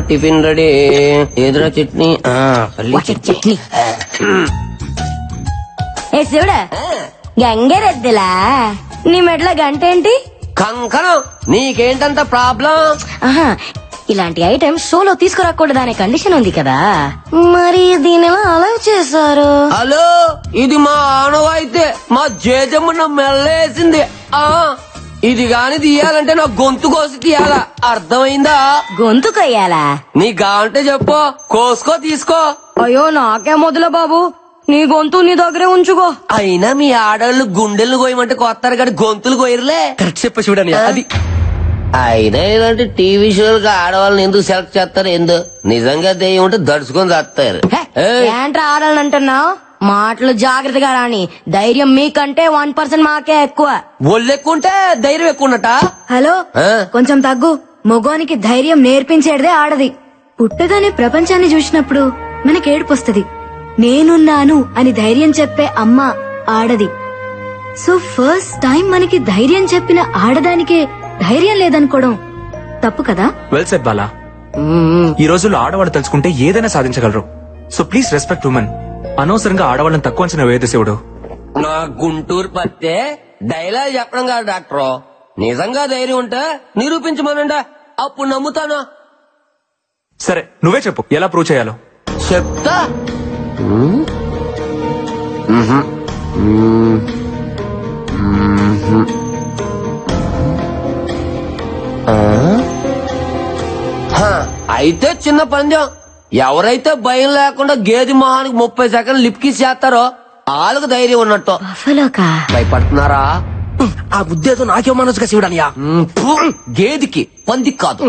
Tiffin ready. ఎదురా చట్నీ, పల్లి చట్నీ. ఏ శివుడా, గంగరెద్దులా నీ మెడల గంట ఏంటి? కంకణం. నీకేంటంత ప్రాబ్లం? ఇలాంటి ఐటమ్ షోలో తీసుకురాకూడదు అనే కండిషన్ ఉంది కదా, మరి దీని ఎలా అలౌ చేశారు? హలో, ఇది మా ఆనవాయితే. మా జేజమ్మ మెల్లేసింది. ఇది గాని తీయాలంటే నా గొంతు కోసి తీయాలా, అర్థమైందా? గొంతు కొయ్యాలా? నీ గాంటే చెప్పు, కోసుకో తీసుకో. అయ్యో నాకే మొదల బాబు, నీ గొంతు నీ దగ్గరే ఉంచుకో. అయినా మీ ఆడవాళ్ళు గుండెలు కోయమంటే కొత్తారు కానీ గొంతులు కోయరులే. కరెక్ట్ చెప్ప చూడని అది. అయినా ఇలాంటి టీవీ షోలకు ఆడవాళ్ళని ఎందుకు సెలెక్ట్ చేస్తారు? నిజంగా దెయ్యం ఉంటే దడుచుకొని చేస్తారు. ఏంట్రా ఆడాలని అంటున్నావు? మాటలు జాగ్రత్తగా రాని. ధైర్యం మీకంటే 1% మాకే ఎక్కువ. ఒళ్ళు ఎక్కువ ఉంటే ధైర్యం ఎక్కువ ఉన్నట. హలో, కొంచెం తగ్గు. మగోనికి ధైర్యం నేర్పించేదే ఆడది. పుట్టగానే ప్రపంచాన్ని చూసినప్పుడు మనకి ఏడుపొస్తుంది. నేనున్నాను అని ధైర్యం చెప్పే అమ్మ ఆడది. సో ఫస్ట్ టైం మనకి ధైర్యం చెప్పిన ఆడదానికే ధైర్యం లేదనుకోవడం తప్పు కదా? Well said Bala. ఈ రోజుల్లో ఆడవాళ్ళు తెలుసుకుంటే ఏదైనా సాధించగలరు. So please respect women. అనవసరంగా ఆడవాళ్ళని తక్కువ అంచనా వేయదు శివుడు. నా గుంటూరు పత్తే డైలాగ్ చెప్పడం కాదు డాక్టర్. నిజంగా ధైర్యం ఉంటే నిరూపించమనండి, అప్పుడు నమ్ముతాను. సరే నువ్వే చెప్పు, ఎలా ప్రూవ్ చేయాలో. చెప్తా. అయితే చిన్న పందెం. ఎవరైతే భయం లేకుండా గేదె మొహానికి 30 సెకండ్లు లిప్కిస్ చేస్తారో వాళ్ళకు ధైర్యం ఉన్నట్టు. భయపడుతున్నారా? ఆ ఉద్దేశం నాకే మనసుగా శివుడనియా. గేదికి పందికి కాదు.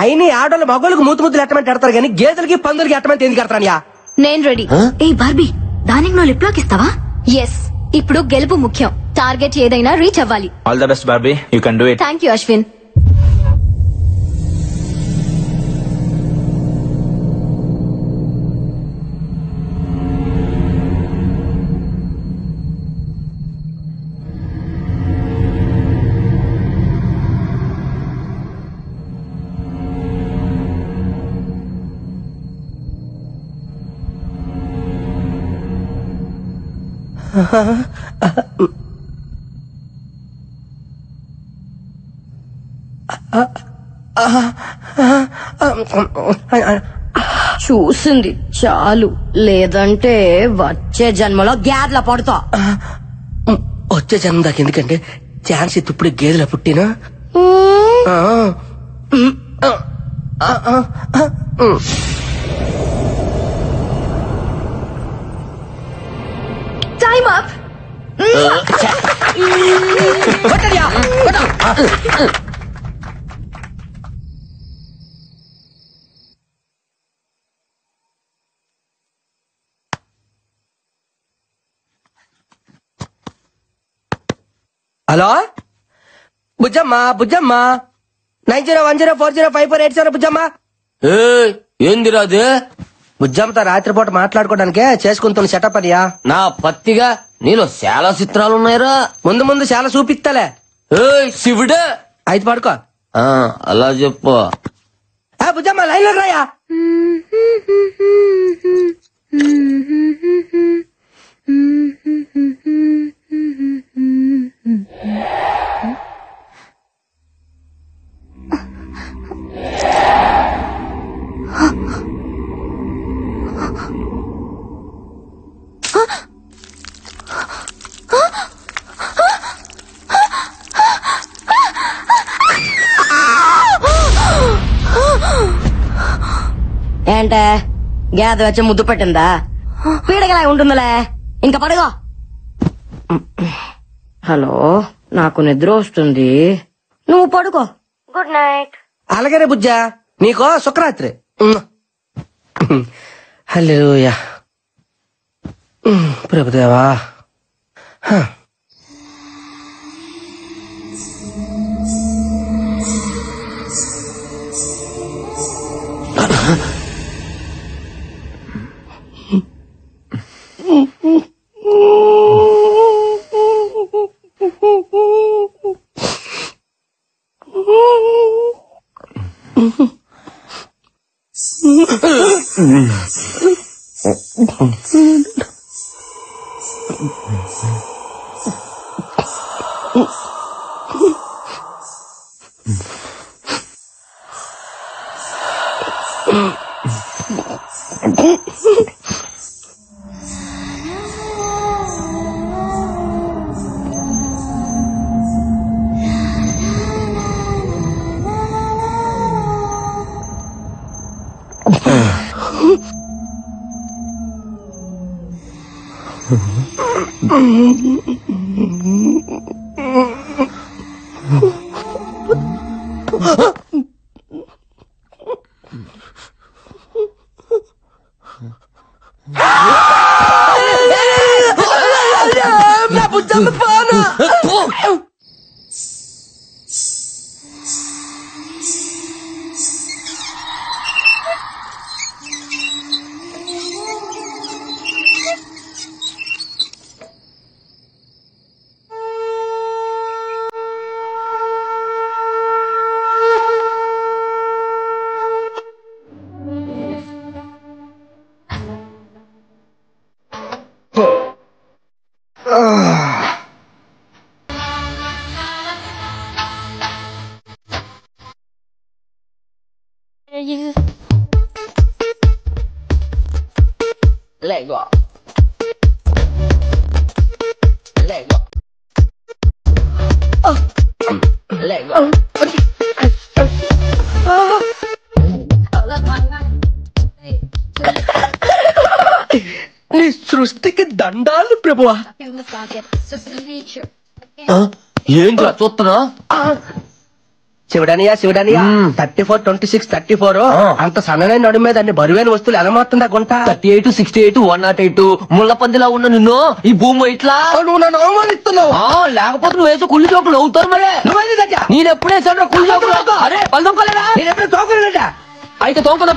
అయినా ఆడవాళ్ళు మగవాళ్ళకి ముద్దులు ఎట్టమంటే ఎడతారు కానీ గేదెలకి పందులకి ఎట్టమంటే ఎందుకు ఎడతారనియా? నేను రెడీ. ఏ బార్బీ, దానికి నువ్వు లిప్ లాక్ ఇస్తావా? ఎస్. ఇప్పుడు గెలుపు ముఖ్యం. టార్గెట్ ఏదైనా రీచ్ అవ్వాలి. All the best Barbie, you can do it. Thank you Ashwin. చూసింది చాలు, లేదంటే వచ్చే జన్మలో గ్యాడ్ల పడతా. వచ్చే జన్మ దాకా ఎందుకంటే ఛాన్స్ ఇప్పుడు గేదెల పుట్టినా. Time up. Hello Bujjamma, Bujjamma 9010405487 Bujjamma. ఏందిరాదు? బుజ్జమ్మతో రాత్రిపూట మాట్లాడుకోవడానికే చేసుకుంటున్న సెటప్ అనియా. నా పత్తిగా నీలో చాలా చిత్రాలు ఉన్నాయిరా. ముందు ముందు చాలా చూపిస్తాలే. శివుడే అయితే పడుకో. అలా చెప్పు. బుజ్జమ్మ లైన్ లో రాయా. ఏంటే గేద వచ్చి ముద్దు పెట్టిందా? పీడగలా ఉంటుందిలే, ఇంకా పడుగో. హలో, నాకు నిద్ర వస్తుంది, నువ్వు పడుకో. Good night. అలాగే బుజ్జా, నీకో శుక్రరాత్రి. హల్లెలూయా. ప్రభుదేవా. Lego. Lego. Lego. నీ సృష్టికి దండాలు ప్రభువా. ఏం చూస్తున్నా? శివుడనియా 34-26-34 అంత సన్ననే నడుము మీద అన్ని బరువైన వస్తువులు ఎలా మారుతుందా గుంట? 38, 68, 108 ముళ్ళ పందిలా ఉన్న నిన్ను ఈ భూమి ఇట్లా నువ్వు నన్ను అవమానిస్తున్నావు. లేకపోతే నువ్వు వేసే కుళ్ళు చోకులు అవుతారు. మరి నేను ఎప్పుడు వేసాను కుళ్ళు చోకులు? అరే పల్లెంకోలేదా? నేను ఎప్పుడు తోకలేదా? అయితే తోకదా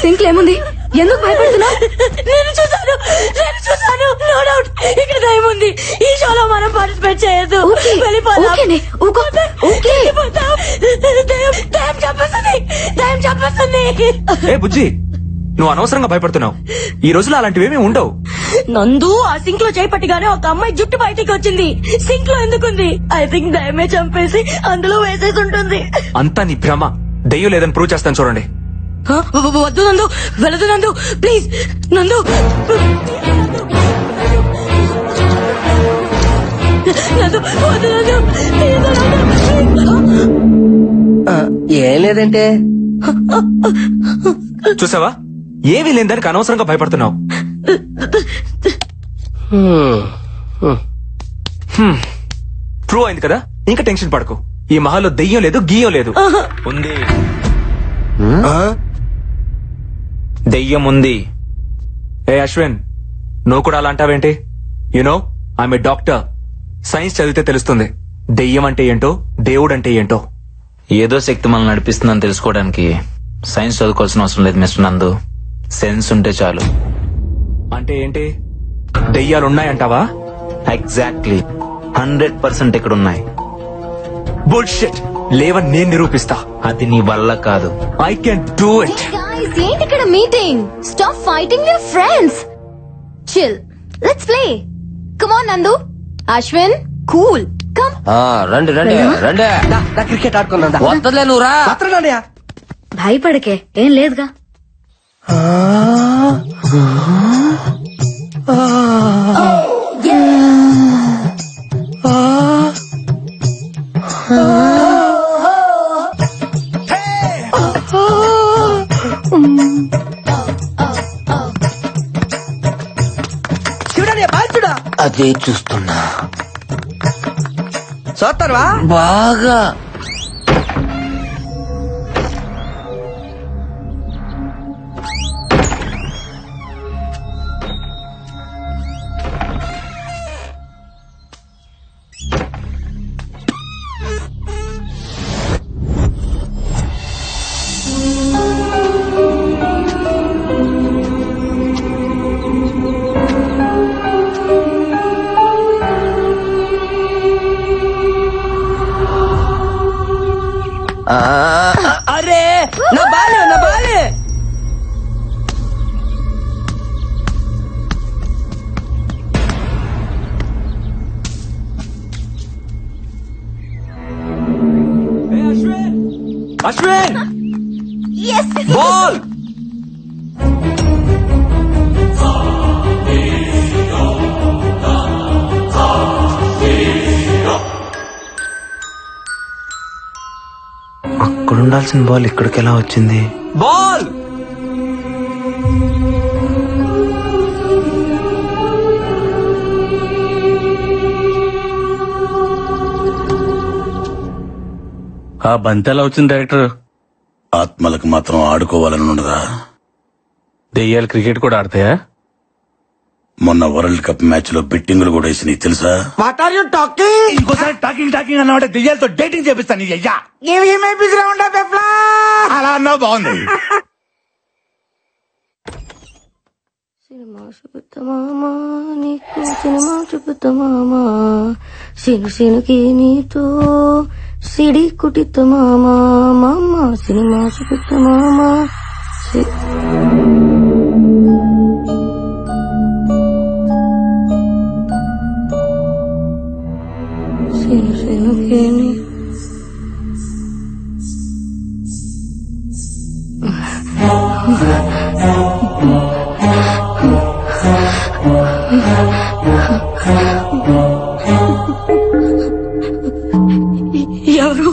సింక్ ఏముంది? ఎందుకు భయపడుతున్నా? నేను చూసాను. నో డౌట్ ఇక్కడ దయ్యం ఉంది. ఈ షోలో మనం పార్టిసిపేట్ చేయొద్దు. దయ్యం చంపేస్తుంది. ఏ బుజ్జి, నువ్వు అనవసరంగా భయపడుతున్నావు. ఈ రోజులో అలాంటివేమీ ఉండవు. నందు ఆ సింక్ లో చేపట్టిగానే ఒక అమ్మాయి జుట్టు బయటికి వచ్చింది. సింక్ లో ఎందుకుంది? ఐ థింక్ దయ్యమే చంపేసి అందులో వేసేసి ఉంటుంది. అంతా నీ భ్రమ. దయ్యం లేదని ప్రూవ్ చేస్తాను చూడండి. వద్దు నందు, వెళ్ళదు నందు, ప్లీజ్ నందు. నందు, వద్దు నందు, ప్లీజ్ నందు. ఏం లేదంటే చూసావా, ఏమీ లేని దానికి అనవసరంగా భయపడుతున్నావు. ప్రూవ్ అయింది కదా, ఇంకా టెన్షన్ పడకు. ఈ మహల్లో దెయ్యం లేదు, గీయం లేదు. ఉంది, దెయ్యం ఉంది. ఏ అశ్విన్, నువ్వు కూడా అలా అంటావేంటి? You know I'm a doctor. Science చదివితే తెలుస్తుంది దెయ్యం అంటే ఏంటో, దేవుడు అంటే ఏంటో. ఏదో శక్తి మనల్ని నడిపిస్తుందని తెలుసుకోవడానికి సైన్స్ చదువుకోవాల్సిన అవసరం లేదు మిస్టర్ నందు. సెన్స్ ఉంటే చాలు. అంటే ఏంటి? దెయ్యాలున్నాయంటావా? ఎగ్జాక్ట్లీ 100% ఇక్కడున్నాయి. బుల్షిట్. లేవని నేను నిరూపిస్తా. అది నీ వల్ల కాదు. I can do it. Guys, ఏంటి ఇక్కడ meeting? Stop fighting your friends. Chill, let's play. Come on నందు, అశ్విన్, కూల్, కమ్. రండి రండి రండి, క్రికెట్ ఆడుకుందా. వద్దలే నువ్వు రా. భయపడకే, ఏం లేదుగా. అదే చూస్తున్నా. చూస్తారా బాగా అరే నా బాలే నా బాలే. అశ్విన్, బాల్. అక్కడ ఉండాల్సిన బాల్ ఇక్కడికి ఎలా వచ్చింది? బాల్. ఆ బంతి ఎలా వచ్చింది డైరెక్టర్? ఆత్మలకు మాత్రం ఆడుకోవాలని ఉండదా? దెయ్యాలు క్రికెట్ కూడా ఆడతాయా? మొన్న వరల్డ్ కప్ మ్యాచ్ లో బెట్టింగులు కూడా వేసి నీకు తెలుసా? What are you talking? ఇంకోసారి టాకింగ్ టాకింగ్ అన్నవాడే దెయ్యాలతో డేటింగ్ చేపిస్తాను. నీ అయ్యా అలా అన్నావు, బాగుంది. సినిమా చూపుతామా నీకు, సినిమా చూపుతామా, సిను సినుకి నీతో సిడి కుటితమా మామ, సినిమా చూపుతామా. సిను సినుకి నీ ఎవరు?